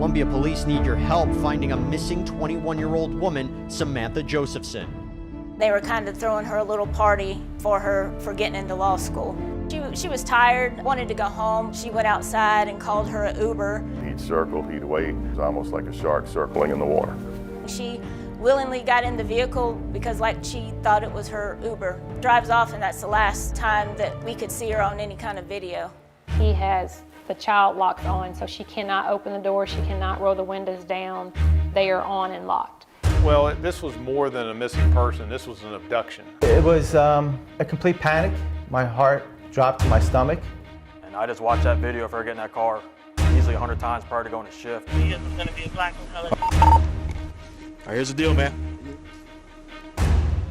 Columbia police need your help finding a missing 21-year-old woman, Samantha Josephson. They were kind of throwing her a little party for getting into law school. She was tired, wanted to go home. She went outside and called her an Uber. He'd circle, he'd wait. It was almost like a shark circling in the water. She willingly got in the vehicle because she thought it was her Uber. Drives off, and that's the last time that we could see her on any kind of video. He has the child locks on, so she cannot open the door, she cannot roll the windows down. They are on and locked. Well, this was more than a missing person. This was an abduction. It was a complete panic. My heart dropped to my stomach. And I just watched that video of her getting in that car easily 100 times prior to going to shift. He is going to be a black color. All right, here's the deal, man.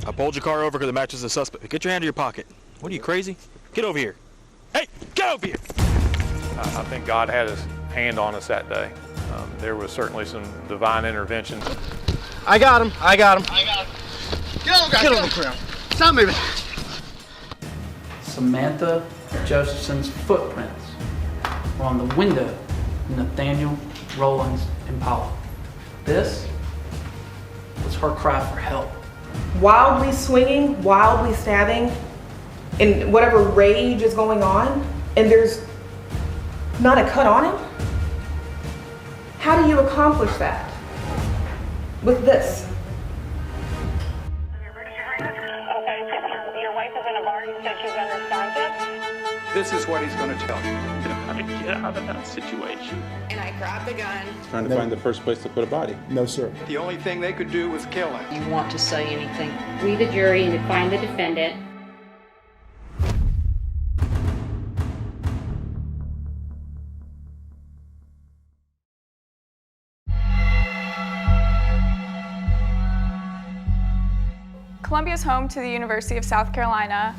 I pulled your car over because it matches the suspect. Get your hand in your pocket. What are you, crazy? Get over here. Hey, get over here! I think God had his hand on us that day. There was certainly some divine intervention. I got him. Get on, guys. Get on the ground. Stop moving. Samantha Josephson's footprints were on the window of Nathaniel Rowlands' Impala. This was her cry for help. Wildly swinging, wildly stabbing, in whatever rage is going on, and there's not a cut on him? How do you accomplish that with this? Your wife is in a bar. You said she's unresponsive. This is what he's going to tell you. How to get out of that situation. And I grabbed the gun. Trying to find the first place to put a body. No, sir. The only thing they could do was kill him. You want to say anything? We, the jury, and to find the defendant. Columbia is home to the University of South Carolina.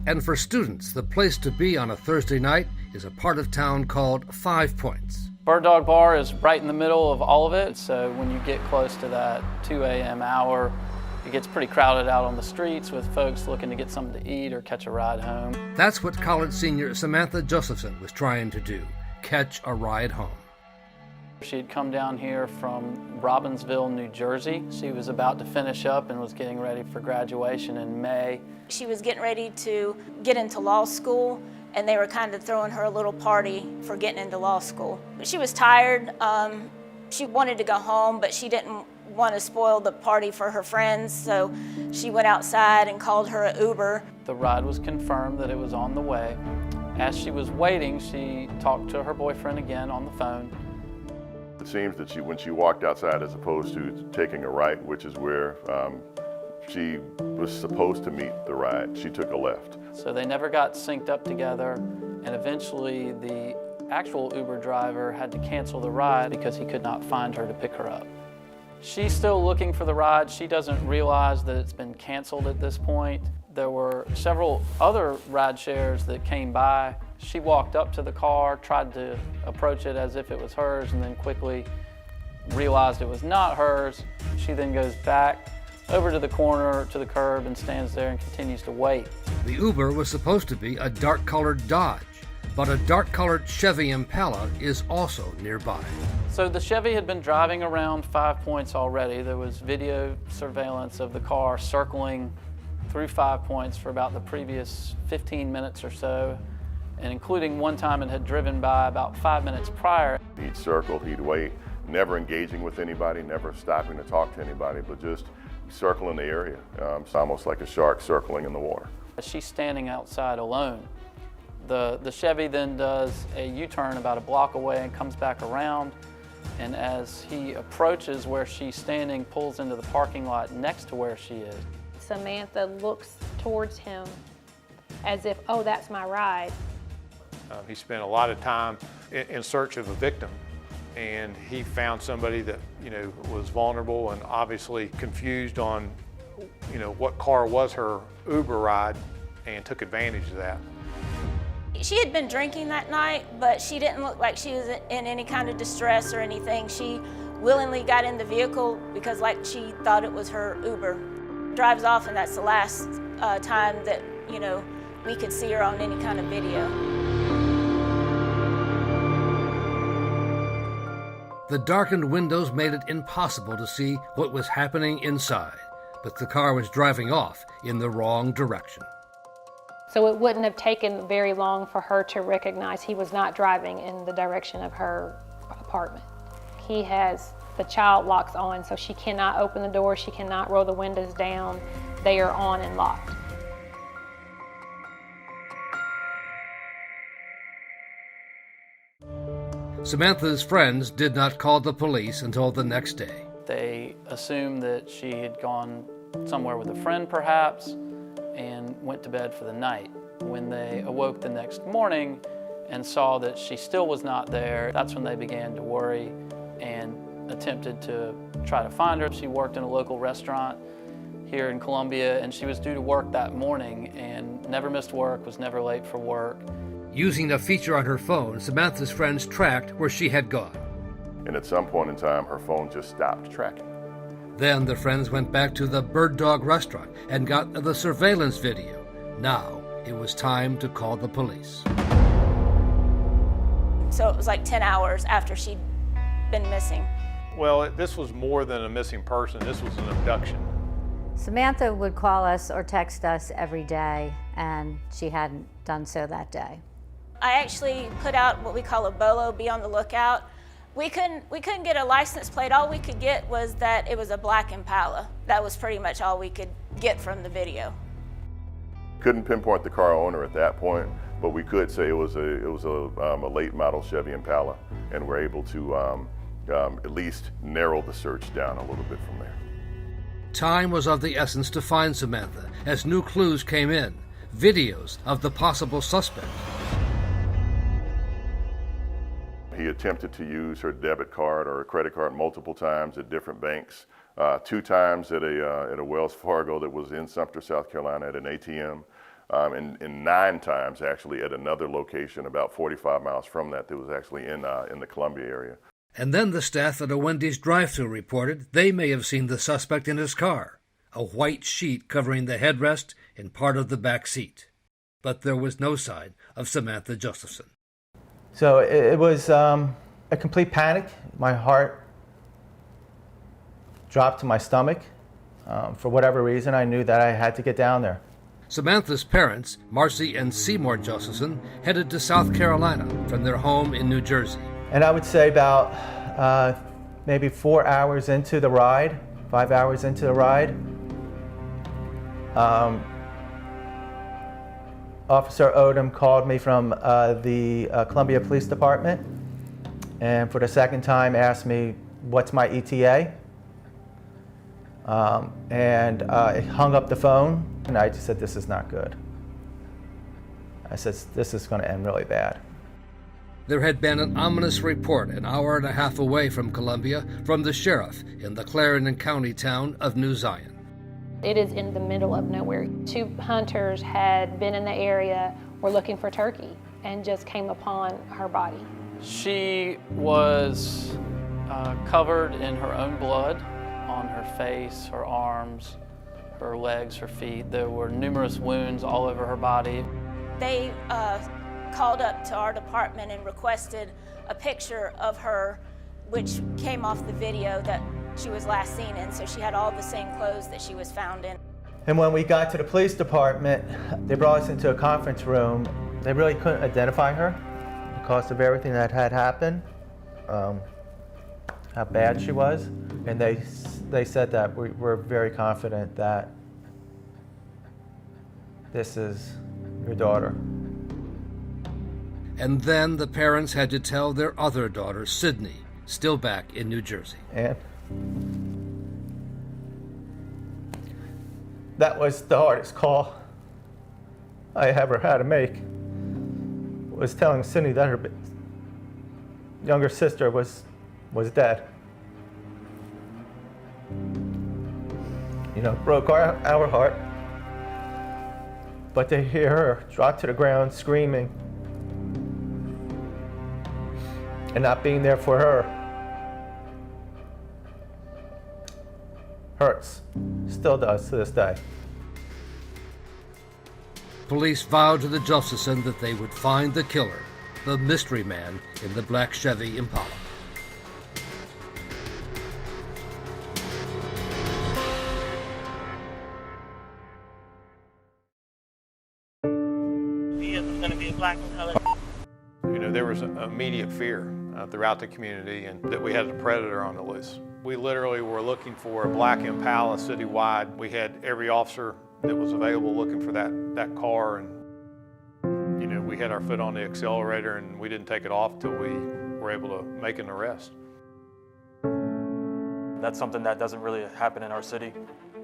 And for students, the place to be on a Thursday night is a part of town called 5 Points. Bird Dog Bar is right in the middle of all of it, so when you get close to that 2 a.m. hour, it gets pretty crowded out on the streets with folks looking to get something to eat or catch a ride home. That's what college senior Samantha Josephson was trying to do, catch a ride home. She had come down here from Robbinsville, New Jersey. She was about to finish up and was getting ready for graduation in May. She was getting ready to get into law school, and they were kind of throwing her a little party for getting into law school. She was tired. She wanted to go home, but she didn't want to spoil the party for her friends, so she went outside and called her an Uber. The ride was confirmed that it was on the way. As she was waiting, she talked to her boyfriend again on the phone. It seems that when she walked outside, as opposed to taking a right, which is where she was supposed to meet the ride, she took a left. So they never got synced up together, and eventually the actual Uber driver had to cancel the ride because he could not find her to pick her up. She's still looking for the ride. She doesn't realize that it's been canceled at this point. There were several other ride shares that came by. She walked up to the car, tried to approach it as if it was hers, and then quickly realized it was not hers. She then goes back over to the corner, to the curb, and stands there and continues to wait. The Uber was supposed to be a dark-colored Dodge, but a dark-colored Chevy Impala is also nearby. So the Chevy had been driving around 5 Points already. There was video surveillance of the car circling through 5 Points for about the previous 15 minutes or so, and including one time it had driven by about 5 minutes prior. He'd circle, he'd wait, never engaging with anybody, never stopping to talk to anybody, but just circling the area. It's almost like a shark circling in the water. She's standing outside alone. The Chevy then does a U-turn about a block away and comes back around, and as he approaches where she's standing, pulls into the parking lot next to where she is. Samantha looks towards him as if, oh, that's my ride. He spent a lot of time in search of a victim, and he found somebody that, was vulnerable and obviously confused on, what car was her Uber ride, and took advantage of that. She had been drinking that night, but she didn't look like she was in any kind of distress or anything. She willingly got in the vehicle because she thought it was her Uber. Drives off, and that's the last time that, we could see her on any kind of video. The darkened windows made it impossible to see what was happening inside, but the car was driving off in the wrong direction. So it wouldn't have taken very long for her to recognize he was not driving in the direction of her apartment. He has the child locks on, so she cannot open the door, she cannot roll the windows down. They are on and locked. Samantha's friends did not call the police until the next day. They assumed that she had gone somewhere with a friend perhaps and went to bed for the night. When they awoke the next morning and saw that she still was not there, that's when they began to worry and attempted to try to find her. She worked in a local restaurant here in Columbia, and she was due to work that morning and never missed work, was never late for work. Using a feature on her phone, Samantha's friends tracked where she had gone. And at some point in time, her phone just stopped tracking. Then the friends went back to the Bird Dog restaurant and got the surveillance video. Now it was time to call the police. So it was like 10 hours after she'd been missing. Well, this was more than a missing person. This was an abduction. Samantha would call us or text us every day, and she hadn't done so that day. I actually put out what we call a BOLO, be on the lookout. We couldn't get a license plate. All we could get was that it was a black Impala. That was pretty much all we could get from the video. Couldn't pinpoint the car owner at that point, but we could say it was a late model Chevy Impala, and we're able to at least narrow the search down a little bit from there. Time was of the essence to find Samantha as new clues came in, videos of the possible suspect. He attempted to use her debit card or a credit card multiple times at different banks, 2 times at a Wells Fargo that was in Sumter, South Carolina at an ATM, and 9 times actually at another location about 45 miles from that was actually in the Columbia area. And then the staff at a Wendy's drive-thru reported they may have seen the suspect in his car, a white sheet covering the headrest and part of the back seat. But there was no sign of Samantha Josephson. So it was a complete panic. My heart dropped to my stomach. For whatever reason, I knew that I had to get down there. Samantha's parents, Marcy and Seymour Josephson, headed to South Carolina from their home in New Jersey. And I would say about maybe 4 hours into the ride, 5 hours into the ride, Officer Odom called me from the Columbia Police Department, and for the second time asked me, what's my ETA? And I hung up the phone, and I just said, this is not good. I said, this is going to end really bad. There had been an ominous report an hour and a half away from Columbia from the sheriff in the Clarendon County town of New Zion. It is in the middle of nowhere. 2 hunters had been in the area, were looking for turkey, and just came upon her body. She was covered in her own blood on her face, her arms, her legs, her feet. There were numerous wounds all over her body. They called up to our department and requested a picture of her, which came off the video that she was last seen in, so she had all the same clothes that she was found in. And when we got to the police department, they brought us into a conference room. They really couldn't identify her because of everything that had happened, how bad she was. And they said that we're very confident that this is your daughter. And then the parents had to tell their other daughter, Sydney, still back in New Jersey. And that was the hardest call I ever had to make, was telling Sydney that her younger sister was dead. You know, broke our heart. But to hear her drop to the ground screaming and not being there for her hurts. Still does to this day. Police vowed to the Josephson that they would find the killer, the mystery man in the black Chevy Impala. black and colored. You know, there was immediate fear throughout the community and that we had a predator on the loose. We literally were looking for a black Impala citywide. We had every officer that was available looking for that car, and you know, we had our foot on the accelerator and we didn't take it off till we were able to make an arrest. That's something that doesn't really happen in our city.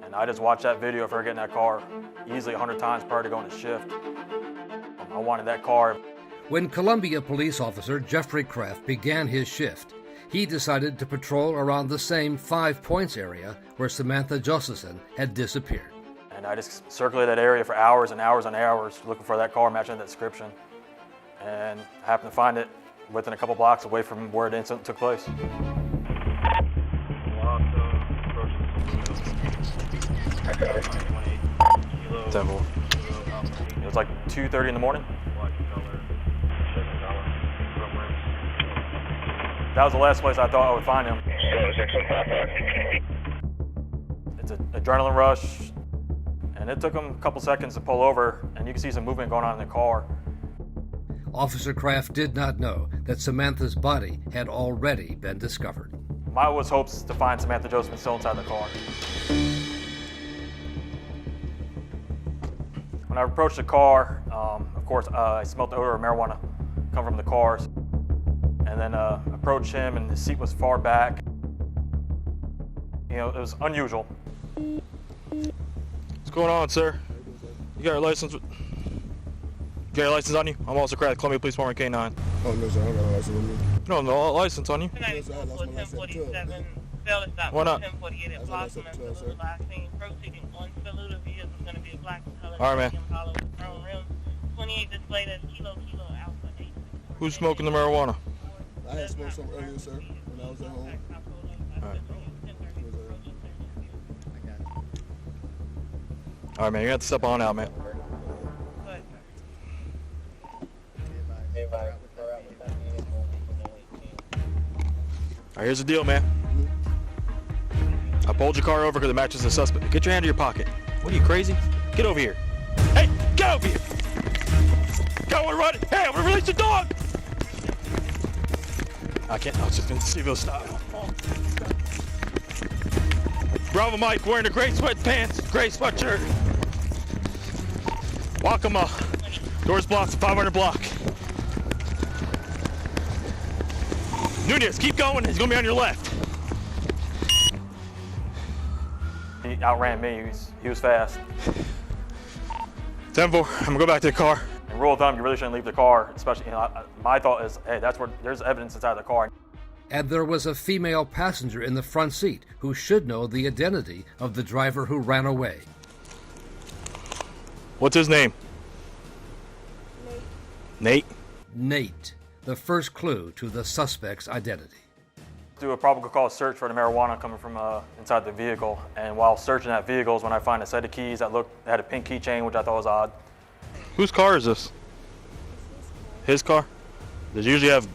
And I just watched that video of her getting that car easily 100 times prior to going to shift. I wanted that car. When Columbia police officer Jeffrey Kraft began his shift, he decided to patrol around the same 5 Points area where Samantha Josephson had disappeared. And I just circulated that area for hours and hours and hours looking for that car matching that description. And I happened to find it within a couple blocks away from where the incident took place. Temple. It was like 2:30 in the morning. That was the last place I thought I would find him. It's an adrenaline rush, and it took him a couple seconds to pull over, and you can see some movement going on in the car. Officer Kraft did not know that Samantha's body had already been discovered. My was hopes to find Samantha Josephson still inside the car. When I approached the car, of course, I smelled the odor of marijuana come from the cars. And then approached him, and his seat was far back. You know, it was unusual. What's going on, sir? You got your license? You got your license on you? I'm also Kraft, Columbia Police Department K9. Oh, no, sir, I don't got a license on me. No, no license on you. No, sir, I lost my license at 12. Why not? All right, man. Who's smoking the marijuana? I had smoked some earlier, sir, when I was at home. All right. All right, man, you have to step on out, man. All right, here's the deal, man. I pulled your car over because it matches the suspect. Get your hand in your pocket. What are you, crazy? Get over here. Hey, get over here! Go and run! Hey, I'm gonna release the dog! I can't, I was just gonna see if he'll stop. Bravo Mike wearing a gray sweatpants, gray sweatshirt. Wakama, doors blocked, 500 block. Nunez, keep going, he's gonna be on your left. He outran me, he was fast. 10-4, I'm gonna go back to the car. And rule of thumb, you really shouldn't leave the car, especially, you know, my thought is, hey, that's where there's evidence inside the car. And there was a female passenger in the front seat who should know the identity of the driver who ran away. What's his name? Nate. Nate, the first clue to the suspect's identity. Do a probable cause search for the marijuana coming from inside the vehicle, and while searching that vehicle is when I find a set of keys that had a pink keychain, which I thought was odd. Whose car is this? His car? Does it usually have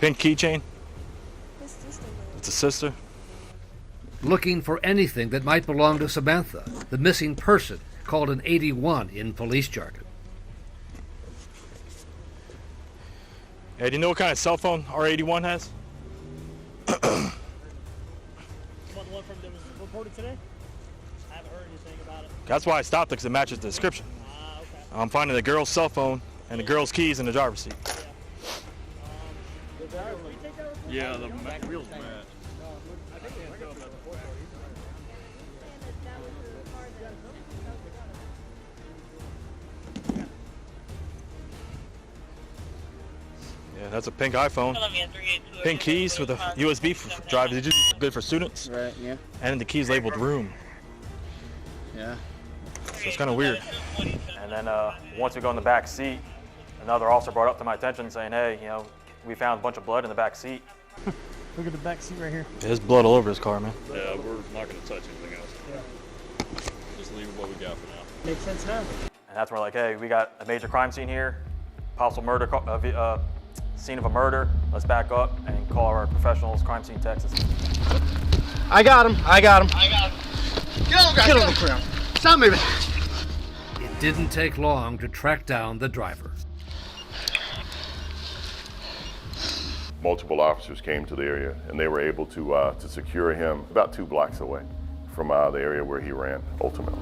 pink keychain? It's a sister. Looking for anything that might belong to Samantha, the missing person called an 81 in police jargon. Hey, do you know what kind of cell phone our 81 has? The one from that was reported today? I haven't heard anything about it. That's why I stopped it, because it matches the description. Okay. I'm finding the girl's cell phone and the girl's keys in the driver's seat. Yeah, the wheels match. Yeah, that's a pink iPhone. Pink keys with a USB drive. They're just good for students. Right, yeah. And the keys labeled room. Yeah. So it's kind of weird. And then once we go in the back seat, another officer brought up to my attention saying, hey, you know, we found a bunch of blood in the back seat. Look at the back seat right here. There's blood all over his car, man. Yeah, we're not going to touch anything else. Yeah. Just leave what we got for now. Makes sense now. And that's where like, hey, we got a major crime scene here, possible murder, scene of a murder. Let's back up and call our professionals, crime scene Texas. I got him. I got him. I got him. Get on the ground. Stop moving. It didn't take long to track down the driver. Multiple officers came to the area, and they were able to secure him about 2 blocks away from the area where he ran, ultimately.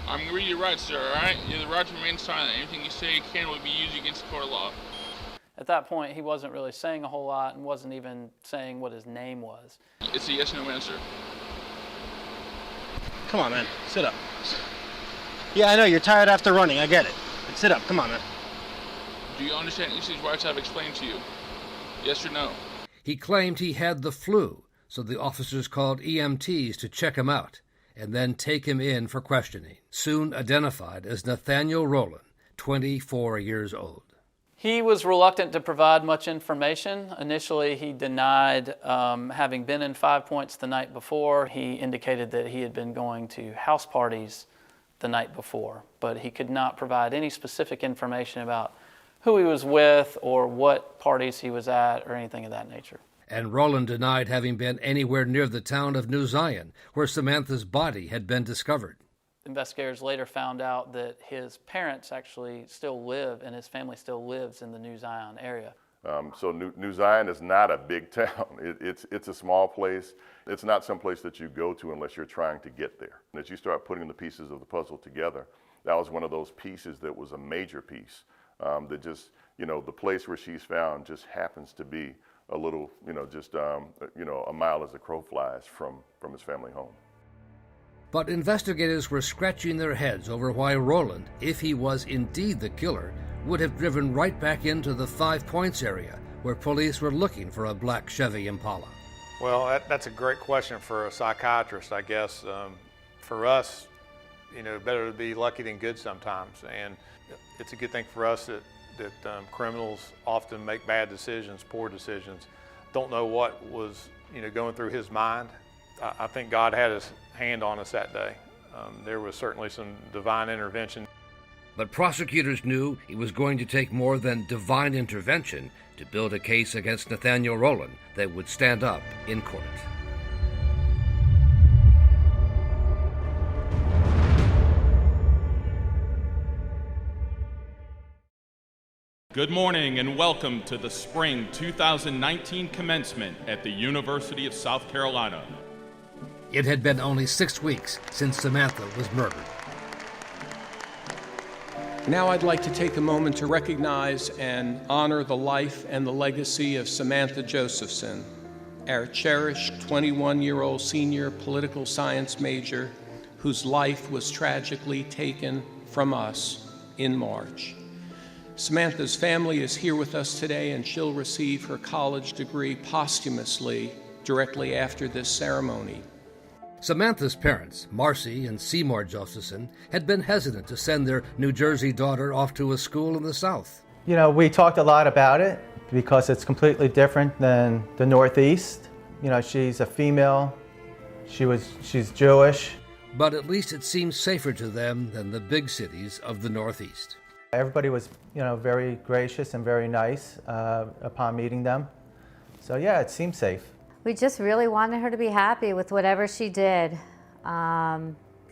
I'm going to read your rights, sir, all right? The right to remain silent. Anything you say can will be used against the court of law. At that point, he wasn't really saying a whole lot and wasn't even saying what his name was. It's a yes/no answer. Come on, man. Sit up. Yeah, I know. You're tired after running. I get it. But sit up. Come on, man. Do you understand each of these rights I've explained to you? Yes or no? He claimed he had the flu, so the officers called EMTs to check him out and then take him in for questioning, soon identified as Nathaniel Rowlands, 24 years old. He was reluctant to provide much information. Initially, he denied having been in 5 Points the night before. He indicated that he had been going to house parties the night before, but he could not provide any specific information about who he was with or what parties he was at or anything of that nature. And Rowland denied having been anywhere near the town of New Zion, where Samantha's body had been discovered. Investigators later found out that his parents actually still live, and his family still lives in the New Zion area. So New Zion is not a big town. It's a small place. It's not some place that you go to unless you're trying to get there. And as you start putting the pieces of the puzzle together, that was one of those pieces that was a major piece. That just, the place where she's found just happens to be a little, a mile as the crow flies from his family home. But investigators were scratching their heads over why Rowland, if he was indeed the killer, would have driven right back into the 5 Points area, where police were looking for a black Chevy Impala. Well, that's a great question for a psychiatrist, I guess. For us, better to be lucky than good sometimes. And it's a good thing for us that criminals often make bad decisions, poor decisions. Don't know what was going through his mind. I think God had his hand on us that day. There was certainly some divine intervention. But prosecutors knew it was going to take more than divine intervention to build a case against Nathaniel Rowlands that would stand up in court. Good morning and welcome to the spring 2019 commencement at the University of South Carolina. It had been only 6 weeks since Samantha was murdered. Now I'd like to take a moment to recognize and honor the life and the legacy of Samantha Josephson, our cherished 21-year-old senior political science major whose life was tragically taken from us in March. Samantha's family is here with us today, and she'll receive her college degree posthumously directly after this ceremony. Samantha's parents, Marcy and Seymour Josephson, had been hesitant to send their New Jersey daughter off to a school in the South. We talked a lot about it because it's completely different than the Northeast. She's a female, she's Jewish. But at least it seems safer to them than the big cities of the Northeast. Everybody was, very gracious and very nice upon meeting them. So yeah, it seemed safe. We just really wanted her to be happy with whatever she did.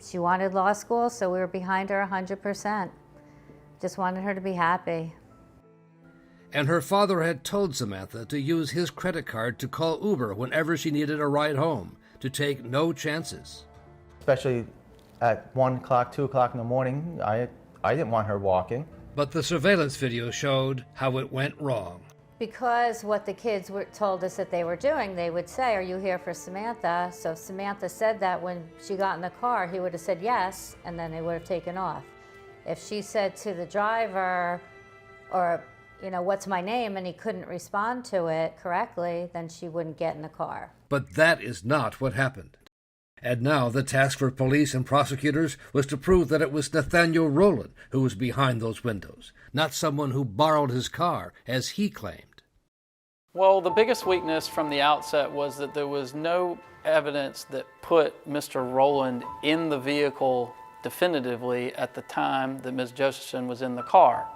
She wanted law school, so we were behind her 100%. Just wanted her to be happy. And her father had told Samantha to use his credit card to call Uber whenever she needed a ride home, to take no chances. Especially at 1 o'clock, 2 o'clock in the morning, I didn't want her walking. But the surveillance video showed how it went wrong. Because what the kids told us that they were doing, they would say, "Are you here for Samantha?" So if Samantha said that when she got in the car, he would have said yes, and then they would have taken off. If she said to the driver, or, "What's my name?" and he couldn't respond to it correctly, then she wouldn't get in the car. But that is not what happened. And now the task for police and prosecutors was to prove that it was Nathaniel Rowlands who was behind those windows, not someone who borrowed his car, as he claimed. Well, the biggest weakness from the outset was that there was no evidence that put Mr. Rowlands in the vehicle definitively at the time that Ms. Josephson was in the car.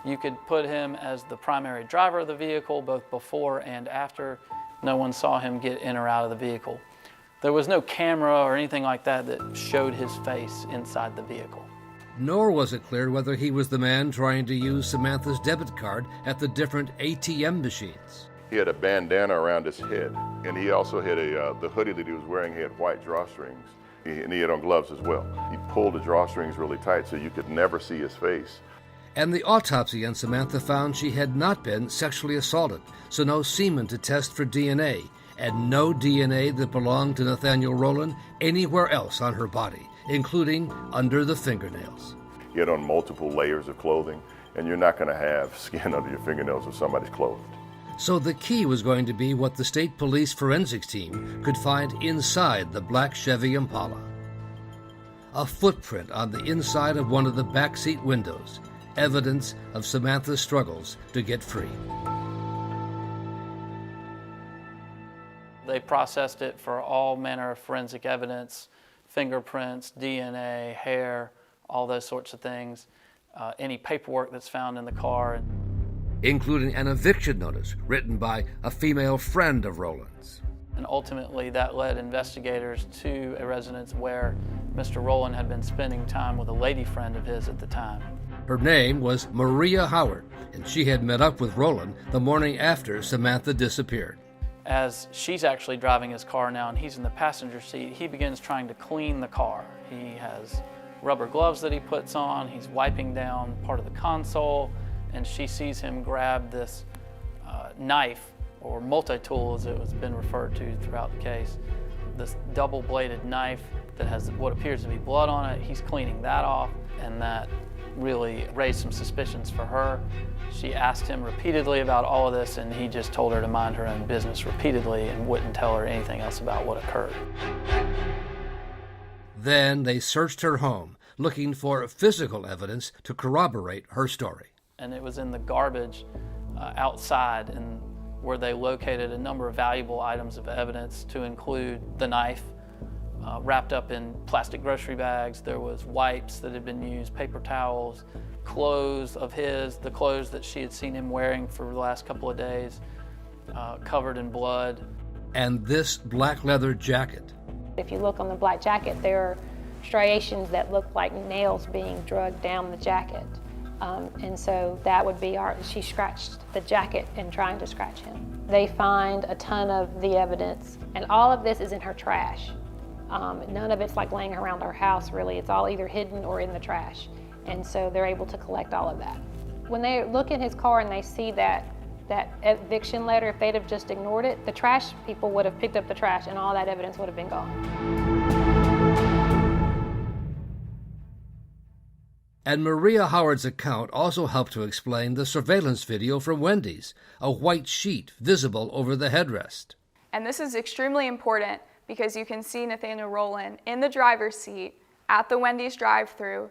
You could put him as the primary driver of the vehicle both before and after. No one saw him get in or out of the vehicle. There was no camera or anything like that that showed his face inside the vehicle. Nor was it clear whether he was the man trying to use Samantha's debit card at the different ATM machines. He had a bandana around his head, and he also had the hoodie that he was wearing had white drawstrings, and he had on gloves as well. He pulled the drawstrings really tight so you could never see his face. And the autopsy on Samantha found she had not been sexually assaulted, so no semen to test for DNA, and no DNA that belonged to Nathaniel Rowlands anywhere else on her body, including under the fingernails. He had on multiple layers of clothing, and you're not going to have skin under your fingernails if somebody's clothed. So the key was going to be what the state police forensics team could find inside the black Chevy Impala. A footprint on the inside of one of the backseat windows, evidence of Samantha's struggles to get free. They processed it for all manner of forensic evidence, fingerprints, DNA, hair, all those sorts of things, any paperwork that's found in the car. Including an eviction notice written by a female friend of Rowlands. And ultimately that led investigators to a residence where Mr. Rowland had been spending time with a lady friend of his at the time. Her name was Maria Howard, and she had met up with Rowland the morning after Samantha disappeared. As she's actually driving his car now and he's in the passenger seat, he begins trying to clean the car. He has rubber gloves that he puts on, he's wiping down part of the console, and she sees him grab this knife, or multi-tool as it has been referred to throughout the case, this double-bladed knife that has what appears to be blood on it. He's cleaning that off, and that really raised some suspicions for her. She asked him repeatedly about all of this, and he just told her to mind her own business repeatedly and wouldn't tell her anything else about what occurred. Then they searched her home, looking for physical evidence to corroborate her story. And it was in the garbage outside, and where they located a number of valuable items of evidence, to include the knife wrapped up in plastic grocery bags. There was wipes that had been used, paper towels, clothes of his, the clothes that she had seen him wearing for the last couple of days, covered in blood. And this black leather jacket. If you look on the black jacket, there are striations that look like nails being dragged down the jacket. And so that would be she scratched the jacket in trying to scratch him. They find a ton of the evidence, and all of this is in her trash. None of it's like laying around her house, really. It's all either hidden or in the trash. And so they're able to collect all of that. When they look in his car and they see that eviction letter, if they'd have just ignored it, the trash people would have picked up the trash and all that evidence would have been gone. And Maria Howard's account also helped to explain the surveillance video from Wendy's, a white sheet visible over the headrest. And this is extremely important because you can see Nathaniel Rowlands in the driver's seat at the Wendy's drive-thru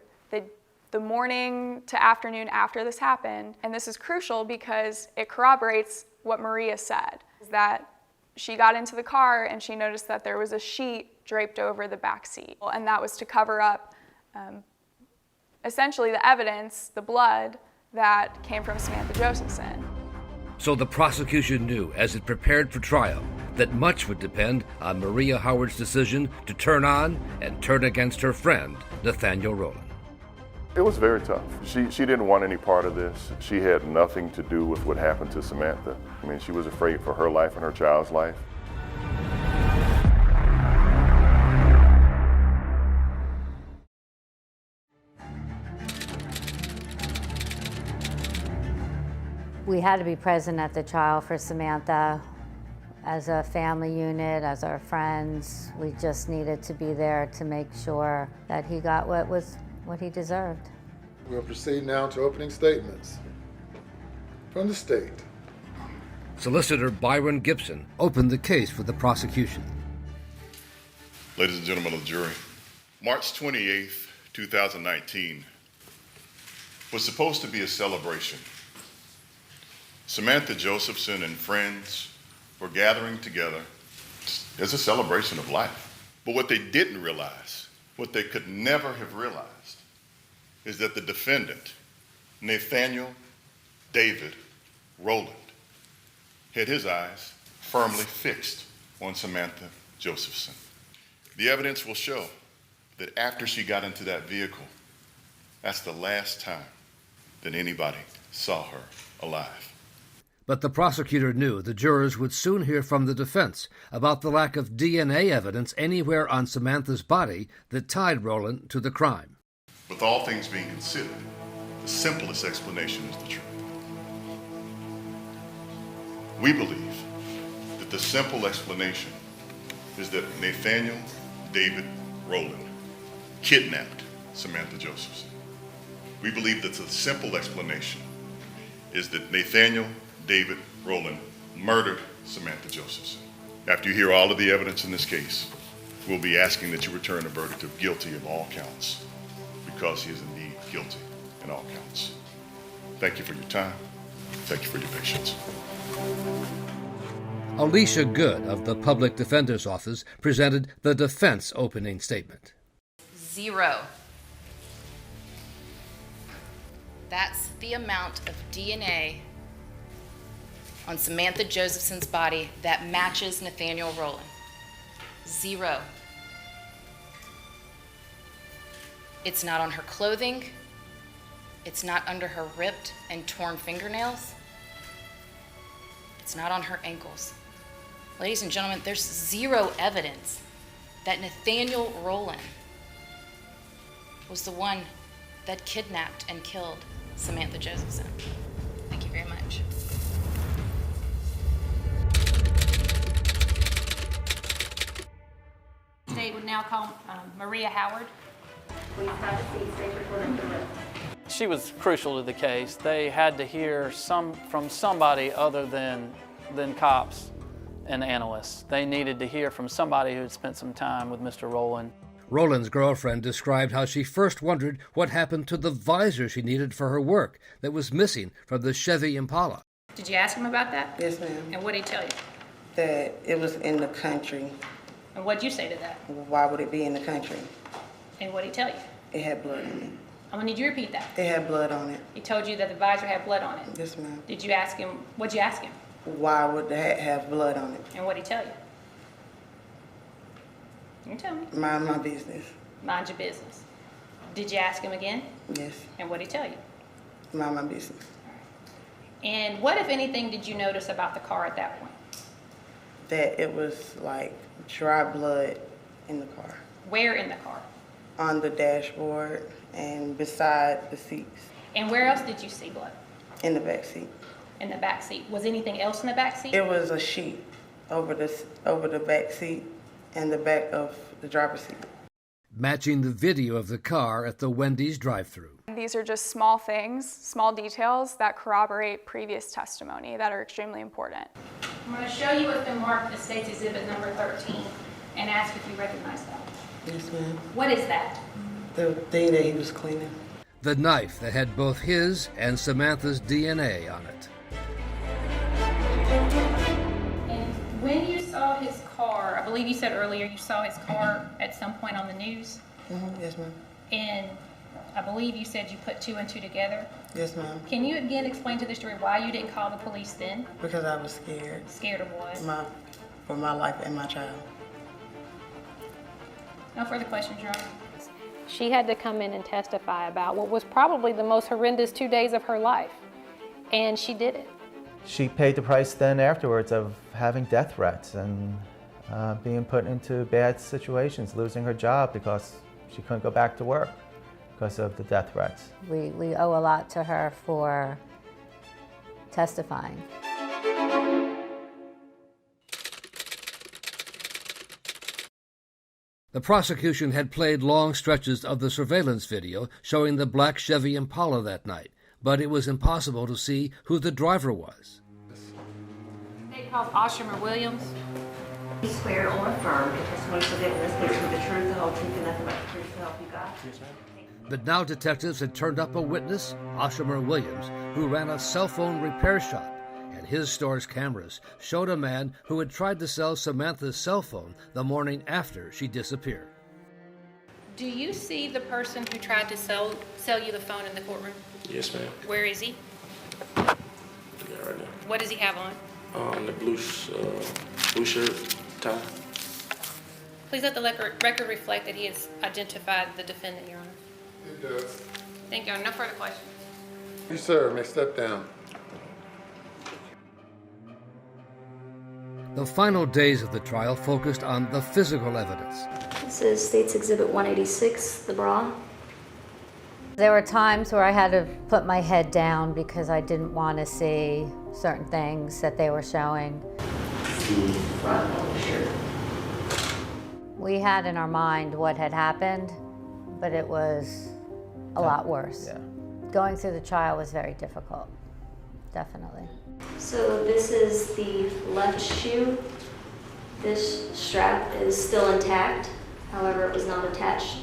the morning to afternoon after this happened. And this is crucial because it corroborates what Maria said, that she got into the car and she noticed that there was a sheet draped over the back seat. And that was to cover up essentially the evidence, the blood, that came from Samantha Josephson. So the prosecution knew, as it prepared for trial, that much would depend on Maria Howard's decision to turn on and turn against her friend, Nathaniel Rowlands. It was very tough. She didn't want any part of this. She had nothing to do with what happened to Samantha. I mean, she was afraid for her life and her child's life. We had to be present at the trial for Samantha. As a family unit, as our friends, we just needed to be there to make sure that he got what he deserved. We'll proceed now to opening statements from the state. Solicitor Byron Gibson opened the case for the prosecution. Ladies and gentlemen of the jury, March 28th, 2019 was supposed to be a celebration. Samantha Josephson and friends were gathering together as a celebration of life. But what they didn't realize, what they could never have realized, is that the defendant, Nathaniel David Rowland, had his eyes firmly fixed on Samantha Josephson. The evidence will show that after she got into that vehicle, that's the last time that anybody saw her alive. But the prosecutor knew the jurors would soon hear from the defense about the lack of DNA evidence anywhere on Samantha's body that tied Rowland to the crime. With all things being considered, the simplest explanation is the truth. We believe that the simple explanation is that Nathaniel David Rowland kidnapped Samantha Josephson. We believe that the simple explanation is that Nathaniel David Rowland murdered Samantha Josephson. After you hear all of the evidence in this case, we'll be asking that you return a verdict of guilty of all counts, because he is indeed guilty in all counts. Thank you for your time. Thank you for your patience. Alicia Good of the Public Defender's Office presented the defense opening statement. 0. That's the amount of DNA on Samantha Josephson's body that matches Nathaniel Rowland. 0. It's not on her clothing. It's not under her ripped and torn fingernails. It's not on her ankles. Ladies and gentlemen, there's 0 evidence that Nathaniel Rowland was the one that kidnapped and killed Samantha Josephson. Thank you very much. They would now call Maria Howard. Please have a seat. Stay recording the room. She was crucial to the case. They had to hear from somebody other than cops and analysts. They needed to hear from somebody who had spent some time with Mr. Rowland. Rowland's girlfriend described how she first wondered what happened to the visor she needed for her work that was missing from the Chevy Impala. Did you ask him about that? Yes, ma'am. And what did he tell you? That it was in the country. And what did you say to that? Why would it be in the country? And what did he tell you? It had blood on it. I'm gonna need you to repeat that. It had blood on it. He told you that the visor had blood on it? Yes, ma'am. Did you ask him, what'd you ask him? Why would that have blood on it? And what'd he tell you? You tell me. Mind my business. Mind your business. Did you ask him again? Yes. And what'd he tell you? Mind my business. And what, if anything, did you notice about the car at that point? That it was like dry blood in the car. Where in the car? On the dashboard and beside the seats. And where else did you see blood? In the back seat. In the back seat. Was anything else in the back seat? It was a sheet over the back seat and the back of the driver's seat. Matching the video of the car at the Wendy's drive-thru. These are just small things, small details that corroborate previous testimony that are extremely important. I'm going to show you what's been marked as State's Exhibit number 13 and ask if you recognize that. Yes, ma'am. What is that? The thing that he was cleaning. The knife that had both his and Samantha's DNA on it. And when you saw his car, I believe you said earlier you saw his car at some point on the news. Mm-hmm. Yes, ma'am. And I believe you said you put 2 and 2 together. Yes, ma'am. Can you again explain to the jury why you didn't call the police then? Because I was scared. Scared of what? For my life and my child. No further questions, Your Honor. She had to come in and testify about what was probably the most horrendous 2 days of her life, and she did it. She paid the price then afterwards of having death threats and being put into bad situations, losing her job because she couldn't go back to work because of the death threats. We owe a lot to her for testifying. The prosecution had played long stretches of the surveillance video showing the black Chevy Impala that night, but it was impossible to see who the driver was. They called Oshamer Williams. He swear or affirm the testimony presented in this case with the truth, the whole truth, and nothing but the truth to help you God? Yes, ma'am. But now detectives had turned up a witness, Oshamer Williams, who ran a cell phone repair shop. And his store's cameras showed a man who had tried to sell Samantha's cell phone the morning after she disappeared. Do you see the person who tried to sell you the phone in the courtroom? Yes, ma'am. Where is he? Yeah, right now. What does he have on? The blue shirt, tie. Please let the record reflect that he has identified the defendant, Your Honor. It does. Thank you, Your Honor. No further questions. You, sir, may step down. The final days of the trial focused on the physical evidence. This is State's Exhibit 186, the bra. There were times where I had to put my head down because I didn't want to see certain things that they were showing. The front of the shirt. We had in our mind what had happened, but it was a lot worse. Yeah. Going through the trial was very difficult, definitely. So this is the left shoe. This strap is still intact. However, it was not attached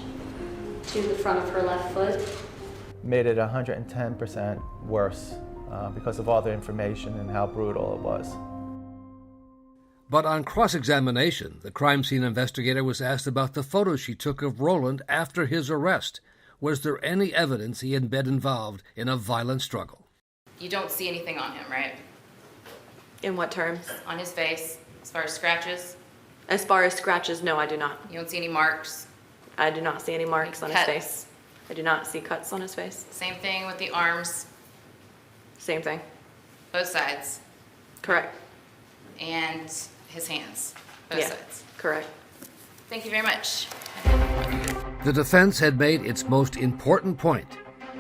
to the front of her left foot. Made it 110% worse because of all the information and how brutal it was. But on cross-examination, the crime scene investigator was asked about the photos she took of Rowland after his arrest. Was there any evidence he had been involved in a violent struggle? You don't see anything on him, right? In what terms? On his face, as far as scratches? As far as scratches, no, I do not. You don't see any marks? I do not see any marks on his Cuts? face. I do not see cuts on his face. Same thing with the arms? Same thing. Both sides? Correct. And his hands? Both sides? Correct. Thank you very much. The defense had made its most important point,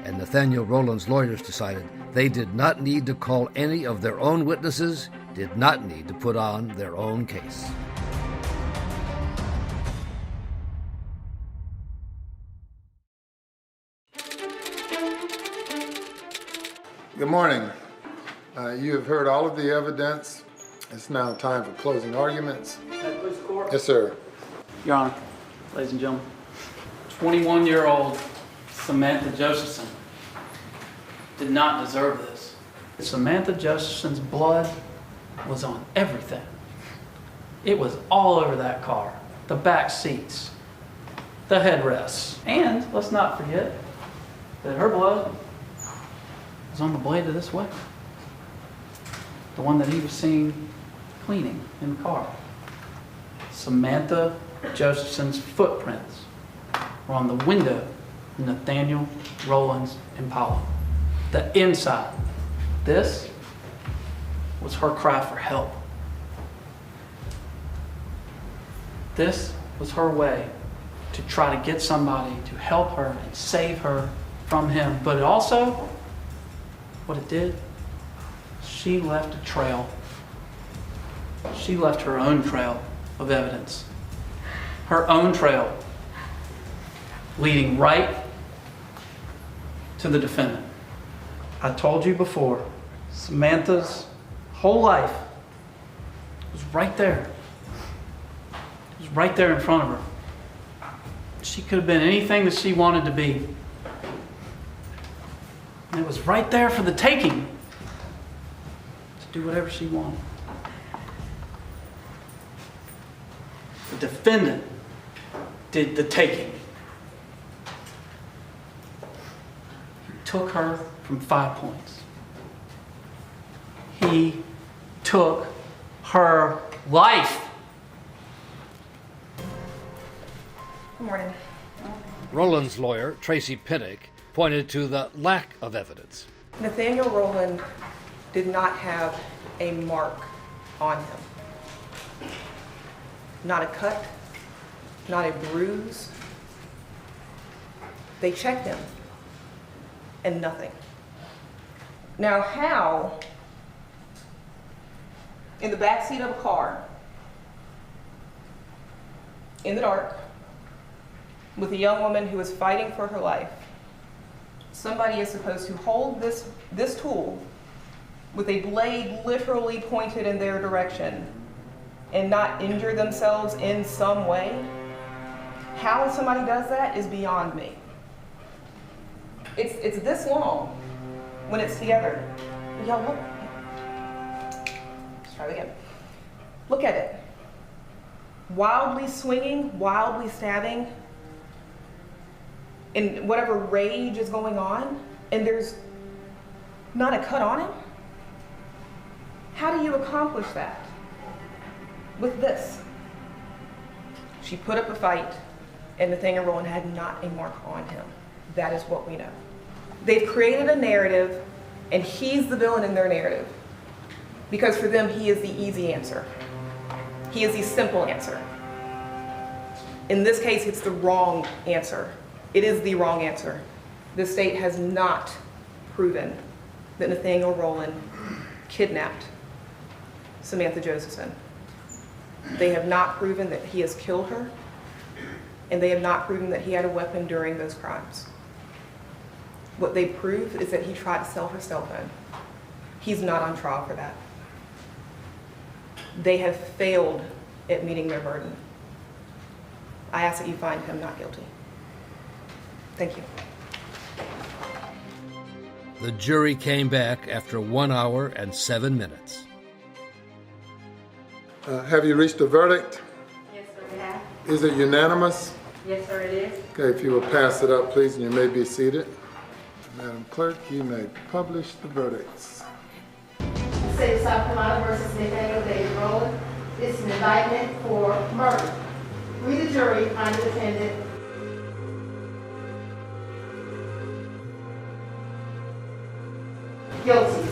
and Nathaniel Rowlands' lawyers decided they did not need to call any of their own witnesses, did not need to put on their own case. Good morning. You have heard all of the evidence. It's now time for closing arguments. Please, court. Yes, sir. Your Honor, ladies and gentlemen, 21-year-old Samantha Josephson did not deserve this. Samantha Josephson's blood was on everything. It was all over that car, the back seats, the headrests, and let's not forget that her blood was on the blade of this weapon, the one that he was seen cleaning in the car. Samantha Josephson's footprints were on the window of Nathaniel Rowlands' Impala. The inside. This was her cry for help. This was her way to try to get somebody to help her and save her from him. But it also, what it did, she left a trail. She left her own trail of evidence. Her own trail leading right to the defendant. I told you before, Samantha's whole life was right there. It was right there in front of her. She could have been anything that she wanted to be. And it was right there for the taking to do whatever she wanted. The defendant did the taking. He took her from 5 points. He took her life. Good morning. Rowland's lawyer, Tracy Pinnock, pointed to the lack of evidence. Nathaniel Rowland did not have a mark on him. Not a cut, not a bruise. They checked him, and nothing. Now, how, in the backseat of a car, in the dark, with a young woman who is fighting for her life, somebody is supposed to hold this tool with a blade literally pointed in their direction and not injure themselves in some way? How somebody does that is beyond me. It's this long when it's together. Y'all look. Let's try it again. Look at it. Wildly swinging, wildly stabbing, in whatever rage is going on, and there's not a cut on him? How do you accomplish that? With this. She put up a fight, and Nathaniel Rowland had not a mark on him. That is what we know. They've created a narrative, and he's the villain in their narrative, because for them, he is the easy answer. He is the simple answer. In this case, it's the wrong answer. It is the wrong answer. The state has not proven that Nathaniel Rowlands kidnapped Samantha Josephson. They have not proven that he has killed her, and they have not proven that he had a weapon during those crimes. What they prove is that he tried to sell her cell phone. He's not on trial for that. They have failed at meeting their burden. I ask that you find him not guilty. Thank you. The jury came back after 1 hour and 7 minutes. Have you reached a verdict? Yes, sir, we have. Is it unanimous? Yes, sir, it is. Okay, if you will pass it up, please, and you may be seated. Madam Clerk, you may publish the verdicts. The state of South Carolina versus Nathaniel David Rowlands. It's an indictment for murder. We, the jury, find the defendant guilty.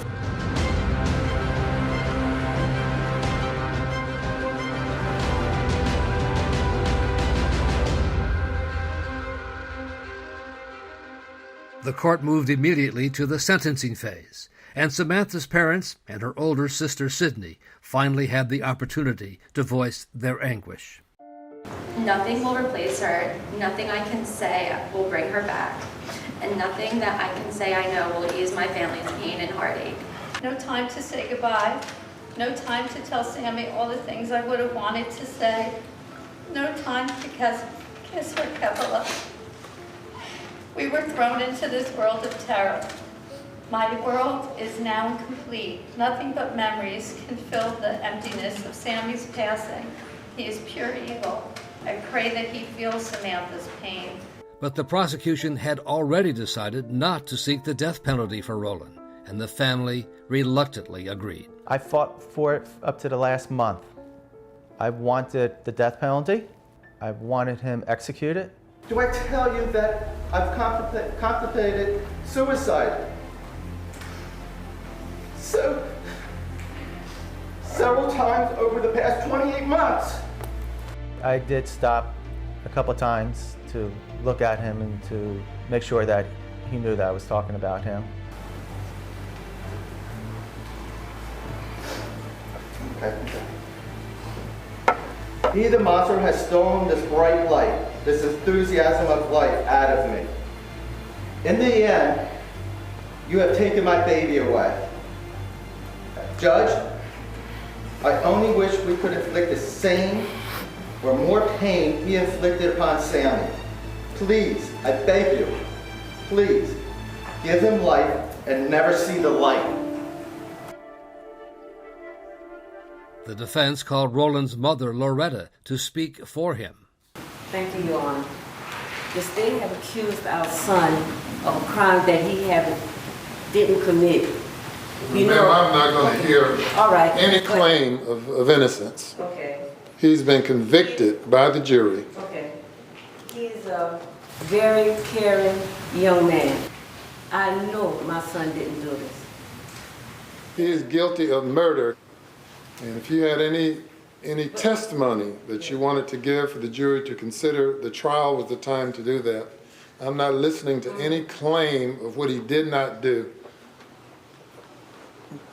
The court moved immediately to the sentencing phase, and Samantha's parents and her older sister Sydney finally had the opportunity to voice their anguish. Nothing will replace her. Nothing I can say will bring her back. And nothing that I can say I know will ease my family's pain and heartache. No time to say goodbye. No time to tell Sammy all the things I would have wanted to say. No time to kiss her Kevela. We were thrown into this world of terror. My world is now incomplete. Nothing but memories can fill the emptiness of Sammy's passing. He is pure evil. I pray that he feels Samantha's pain. But the prosecution had already decided not to seek the death penalty for Rowland, and the family reluctantly agreed. I fought for it up to the last month. I wanted the death penalty. I wanted him executed. Do I tell you that I've contemplated suicide? Several times over the past 28 months. I did stop a couple times to look at him and to make sure that he knew that I was talking about him. Okay. He, the monster, has stolen this bright light, this enthusiasm of life out of me. In the end, you have taken my baby away. Judge, I only wish we could inflict the same or more pain he inflicted upon Sammy. Please, I beg you, please, give him life and never see the light. The defense called Rowland's mother, Loretta, to speak for him. Thank you, Your Honor. The state have accused our son of a crime that he didn't commit. Ma'am, I'm not going to hear any claim of innocence. Okay. He's been convicted by the jury. Okay. He's a very caring young man. I know my son didn't do this. He is guilty of murder. And if you had any testimony that you wanted to give for the jury to consider, the trial was the time to do that. I'm not listening to any claim of what he did not do.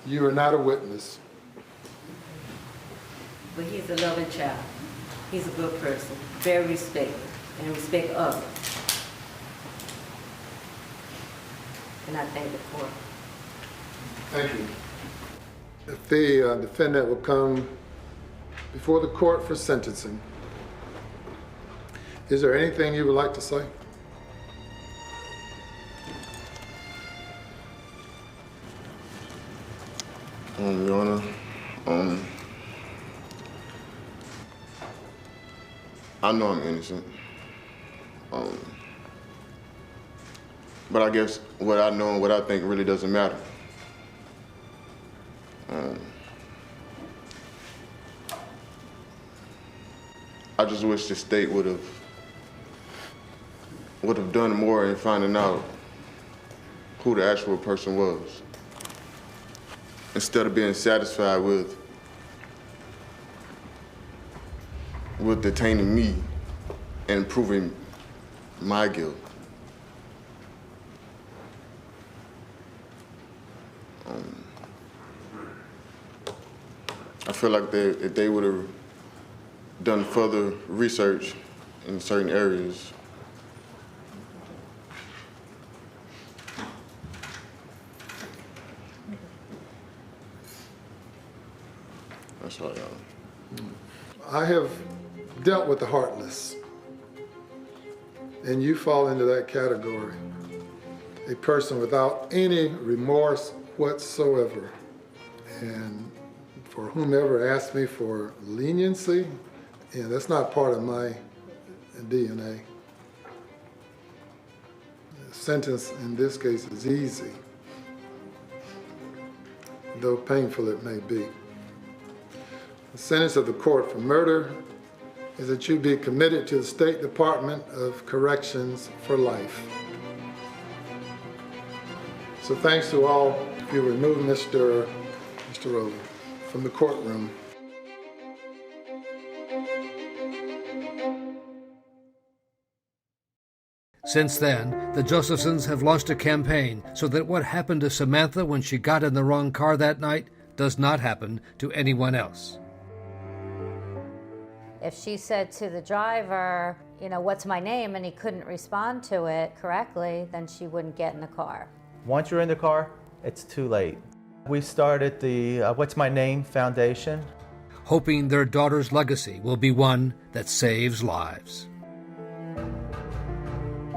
You are not a witness. But he's a loving child. He's a good person, very respectful, and respect others. And I thank the court. Thank you. If the defendant will come before the court for sentencing, is there anything you would like to say? Your Honor, I know I'm innocent. But I guess what I know and what I think really doesn't matter. I just wish the state would have done more in finding out who the actual person was, instead of being satisfied with with detaining me and proving my guilt. I feel like if they would have done further research in certain areas, that's all, y'all. I have dealt with the heartless, and you fall into that category. A person without any remorse whatsoever. And for whomever asked me for leniency, yeah, that's not part of my DNA. The sentence in this case is easy, though painful it may be. The sentence of the court for murder is that you be committed to the State Department of Corrections for life. So thanks to all. If you remove Mr. Rowland from the courtroom. Since then, the Josephsons have launched a campaign so that what happened to Samantha when she got in the wrong car that night does not happen to anyone else. If she said to the driver, you know, what's my name, and he couldn't respond to it correctly, then she wouldn't get in the car. Once you're in the car, it's too late. We started the What's My Name Foundation, hoping their daughter's legacy will be one that saves lives.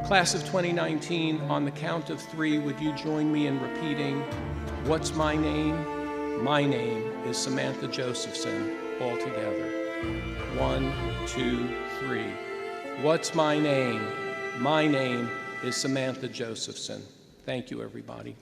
Class of 2019, on the count of 3, would you join me in repeating, what's my name? My name is Samantha Josephson, all together. 1, 2, 3. What's my name? My name is Samantha Josephson. Thank you, everybody.